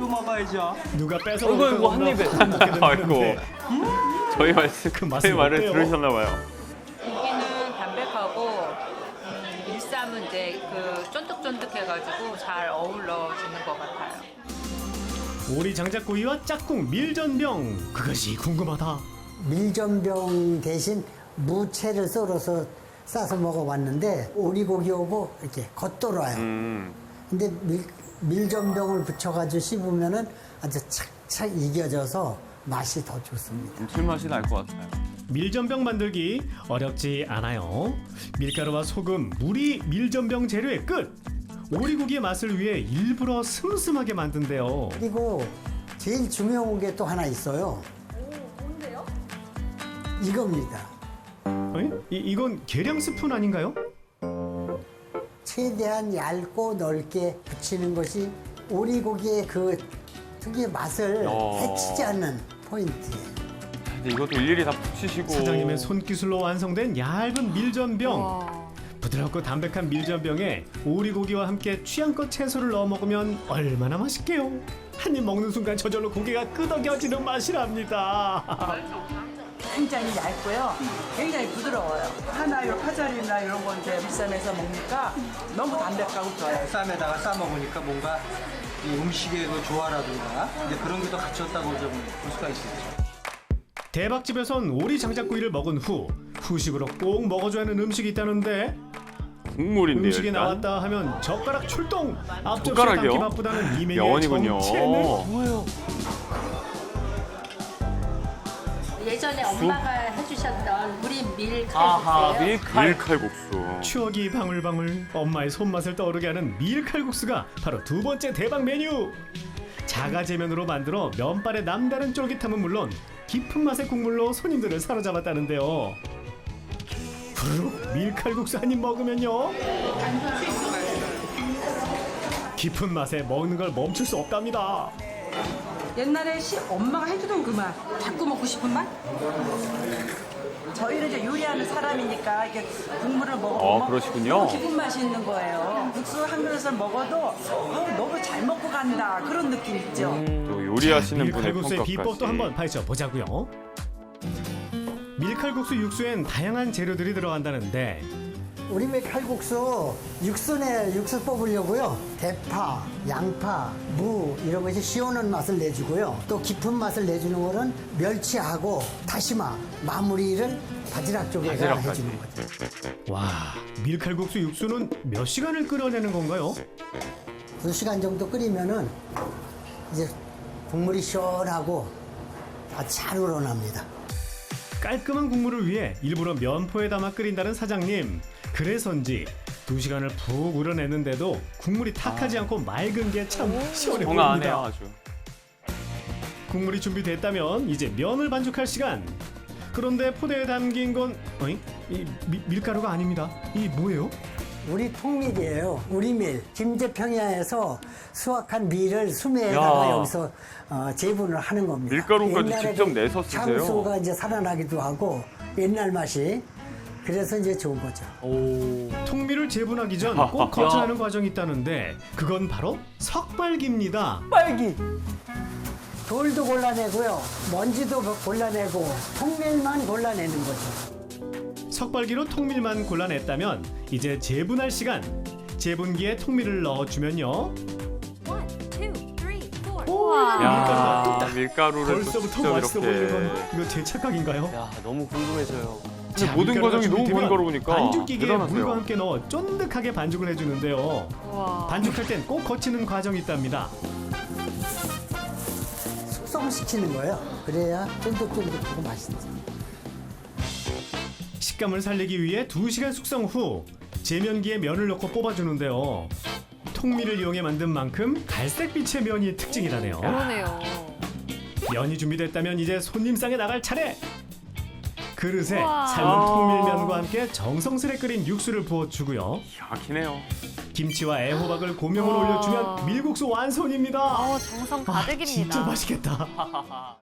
이거 먹어야죠. 누가 뺏어 이거 먹을까 한 입에. 아이고. 저희 말씀 그 맛은 저희 말을 어때요? 들으셨나 봐요. 고기는 담백하고 밀쌈은 이제 그 쫀득쫀득해가지고 잘 어울러지는 것 같아요. 오리 장작구이와 짝꿍 밀전병 그것이 궁금하다. 밀전병 대신 무채를 썰어서 싸서 먹어봤는데 오리고기하고 이렇게 겉돌아요. 근데 밀전병을 붙여가지고 씹으면은 아주 착착 이겨져서 맛이 더 좋습니다. 감칠맛이 날 것 같아요. 밀전병 만들기 어렵지 않아요. 밀가루와 소금, 물이 밀전병 재료의 끝. 오리고기의 맛을 위해 일부러 슴슴하게 만든대요. 그리고 제일 중요한 게 또 하나 있어요. 뭔데요? 이겁니다. 이건 계량 스푼 아닌가요? 최대한 얇고 넓게 붙이는 것이 오리고기의 그 특유의 맛을 해치지 않는 포인트예요. 근데 이것도 일일이 다 붙이시고. 사장님의 손기술로 완성된 얇은 밀전병. 와. 부드럽고 담백한 밀전병에 오리고기와 함께 취향껏 채소를 넣어 먹으면 얼마나 맛있게요. 한 입 먹는 순간 저절로 고개가 끄덕여지는 맛이랍니다. 굉장히 얇고요. 굉장히 부드러워요. 하나 요 파절이나 이런 건 이제 밀쌈에서 먹으니까 너무 담백하고 좋아요. 쌈에다가 싸 먹으니까 뭔가 이 음식의 그 조화라든가 근데 그런 게 더 갖췄다고 좀 볼 수가 있겠죠. 대박집에선 오리 장작구이를 먹은 후 후식으로 꼭 먹어줘야 하는 음식이 있다는데 국물인데요. 음식이 일단. 나왔다 하면 젓가락 출동. 앞접시에 젓가락이요? 담기 바쁘다는 이 메뉴의 명언이군요. 정체는 뭐예요? 예전에 엄마가 해주셨던 우리 아하, 밀칼국수예요. 밀칼국수. 추억이 방울방울 엄마의 손맛을 떠오르게 하는 밀칼국수가 바로 두 번째 대박 메뉴. 자가제면으로 만들어 면발의 남다른 쫄깃함은 물론 깊은 맛의 국물로 손님들을 사로잡았다는데요. 후루룩 밀칼국수 한 입 먹으면요 깊은 맛에 먹는 걸 멈출 수 없답니다. 옛날에 엄마가 해주던 그 맛. 자꾸 먹고 싶은 맛? 저희는 이제 요리하는 사람이니까 이렇게 국물을 먹어보면 그러시군요. 너무 기쁜 맛이 있는 거예요. 국수 한 그릇을 먹어도 너무 잘 먹고 간다 그런 느낌 있죠. 또 요리하시는 분의 밀칼국수의 평가까지. 비법도 한번 파헤쳐 보자고요. 밀칼국수 육수엔 다양한 재료들이 들어간다는데 우리 밀칼국수 육수 뽑으려고요. 대파, 양파, 무 이런 것이 시원한 맛을 내주고요. 또 깊은 맛을 내주는 거는 멸치하고 다시마 마무리를 바지락 쪽에가 바지락까지. 해주는 거죠. 와 밀칼국수 육수는 몇 시간을 끓여내는 건가요? 2시간 정도 끓이면은 이제 국물이 시원하고 아주 잘 우러납니다. 깔끔한 국물을 위해 일부러 면포에 담아 끓인다는 사장님. 그래서인지 2시간을 푹 우려내는데도 국물이 탁하지 않고 맑은 게 참 시원해 건강하네요, 보입니다. 아주. 국물이 준비됐다면 이제 면을 반죽할 시간. 그런데 포대에 담긴 건 이 밀가루가 아닙니다. 이 뭐예요? 우리 통밀이에요. 우리 밀. 김제평야에서 수확한 밀을 수매에다가 야. 여기서 재분을 하는 겁니다. 밀가루까지 옛날에 직접 그 내서 쓰세요? 향수가 이제 살아나기도 하고 옛날 맛이 그래서 이제 좋은 거죠. 통밀을 재분하기 전 꼭 거쳐야 하는 과정이 있다는데 그건 바로 석발기입니다. 빨기. 돌도 골라내고요. 먼지도 골라내고 통밀만 골라내는 거죠. 석발기로 통밀만 골라냈다면 이제 재분할 시간. 재분기에 통밀을 넣어주면요. 1, 2, 3, 4. 오, 야, 밀가루가 밀가루를 또 벌써부터 직접 맛있어 보이는 이렇게. 건 이거 제 착각인가요? 야, 너무 궁금해져요. 자, 근데 모든 밀가루가 과정이 너무 준비되면 번거로우니까 반죽기계에 대단하세요. 물과 함께 넣어 쫀득하게 반죽을 해주는데요. 와. 반죽할 땐 꼭 거치는 과정이 있답니다. 숙성시키는 거예요. 그래야 쫀득쫀득하고 맛있죠. 식감을 살리기 위해 2시간 숙성 후 제면기에 면을 넣고 뽑아주는데요. 통밀을 이용해 만든 만큼 갈색빛의 면이 특징이라네요. 그러네요. 면이 준비됐다면 이제 손님상에 나갈 차례. 그릇에 우와. 삶은 통밀면과 함께 정성스레 끓인 육수를 부어주고요. 야, 기네요. 김치와 애호박을 고명으로 우와. 올려주면 밀국수 완성입니다. 정성 아, 가득입니다. 진짜 맛있겠다.